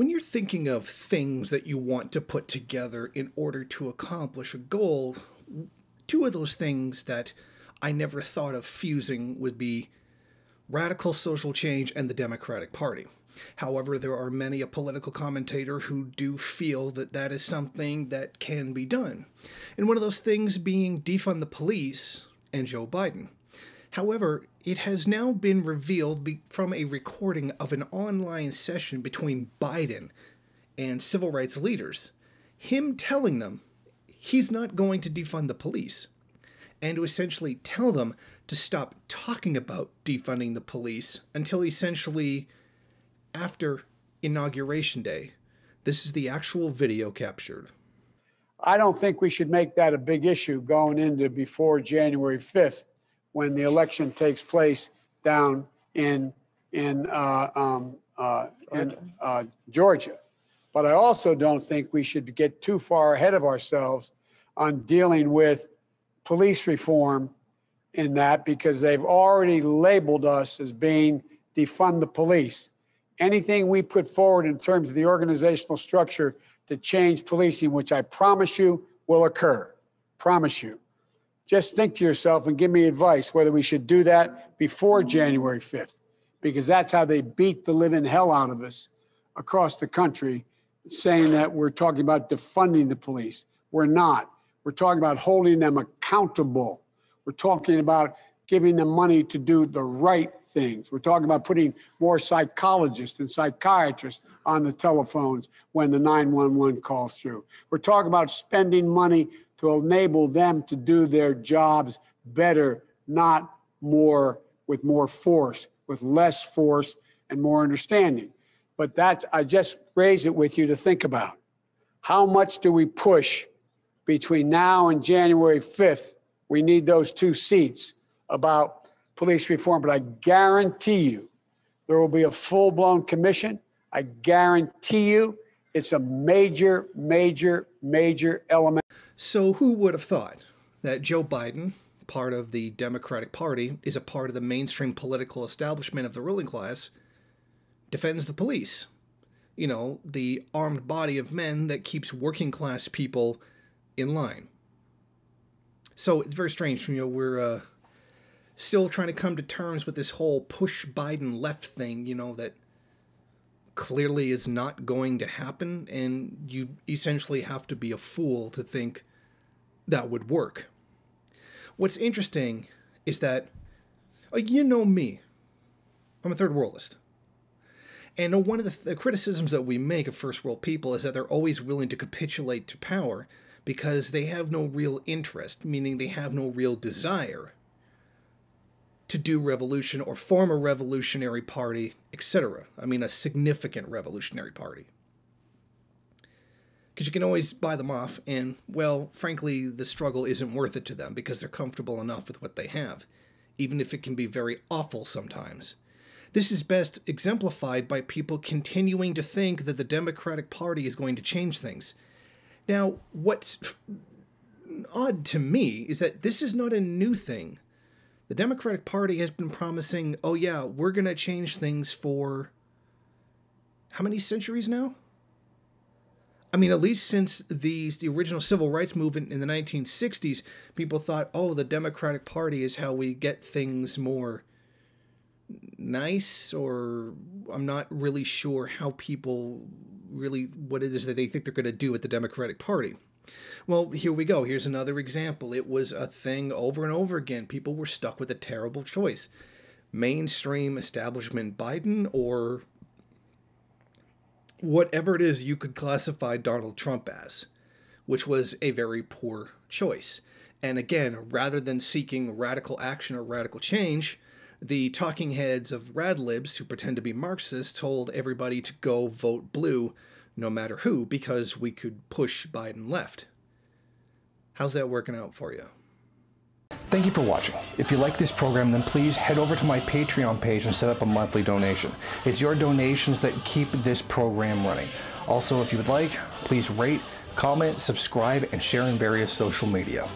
When you're thinking of things that you want to put together in order to accomplish a goal, two of those things that I never thought of fusing would be radical social change and the Democratic Party. However, there are many a political commentator who do feel that that is something that can be done. And one of those things being defund the police and Joe Biden. However, it has now been revealed from a recording of an online session between Biden and civil rights leaders, him telling them he's not going to defund the police, and to essentially tell them to stop talking about defunding the police until essentially after Inauguration Day. This is the actual video captured. I don't think we should make that a big issue going into before January 5th when the election takes place down in Georgia. But I also don't think we should get too far ahead of ourselves on dealing with police reform in that, because they've already labeled us as being defund the police. Anything we put forward in terms of the organizational structure to change policing, which I promise you will occur, promise you. Just think to yourself and give me advice whether we should do that before January 5th, because that's how they beat the living hell out of us across the country, saying that we're talking about defunding the police. We're not. We're talking about holding them accountable. We're talking about giving them money to do the right things. We're talking about putting more psychologists and psychiatrists on the telephones when the 911 calls through. We're talking about spending money to enable them to do their jobs better, not more with more force, with less force and more understanding. But that's, I just raise it with you to think about. How much do we push between now and January 5th? We need those two seats about police reform, but I guarantee you there will be a full-blown commission. I guarantee you it's a major, major, major element. So who would have thought that Joe Biden, part of the Democratic Party, is a part of the mainstream political establishment of the ruling class, defends the police? You know, the armed body of men that keeps working class people in line. So it's very strange. You know, we're still trying to come to terms with this whole push Biden left thing, you know, that clearly is not going to happen, and you essentially have to be a fool to think that would work. What's interesting is that, you know me, I'm a third worldist. And one of the criticisms that we make of first world people is that they're always willing to capitulate to power because they have no real interest, meaning they have no real desire to do revolution or form a revolutionary party, etc. I mean, a significant revolutionary party. Because you can always buy them off, and, well, frankly, the struggle isn't worth it to them because they're comfortable enough with what they have, even if it can be very awful sometimes. This is best exemplified by people continuing to think that the Democratic Party is going to change things. Now, what's odd to me is that this is not a new thing. The Democratic Party has been promising, oh yeah, we're going to change things for how many centuries now? I mean, at least since the original civil rights movement in the 1960s, people thought, oh, the Democratic Party is how we get things more nice, or I'm not really sure how people really, what it is that they think they're going to do at the Democratic Party. Well, here we go. Here's another example. It was a thing over and over again. People were stuck with a terrible choice. Mainstream establishment Biden or whatever it is you could classify Donald Trump as, which was a very poor choice. And again, rather than seeking radical action or radical change, the talking heads of rad libs who pretend to be Marxists told everybody to go vote blue no matter who, because we could push Biden left. How's that working out for you? Thank you for watching. If you like this program, then please head over to my Patreon page and set up a monthly donation. It's your donations that keep this program running. Also, if you would like, please rate, comment, subscribe, and share in various social media.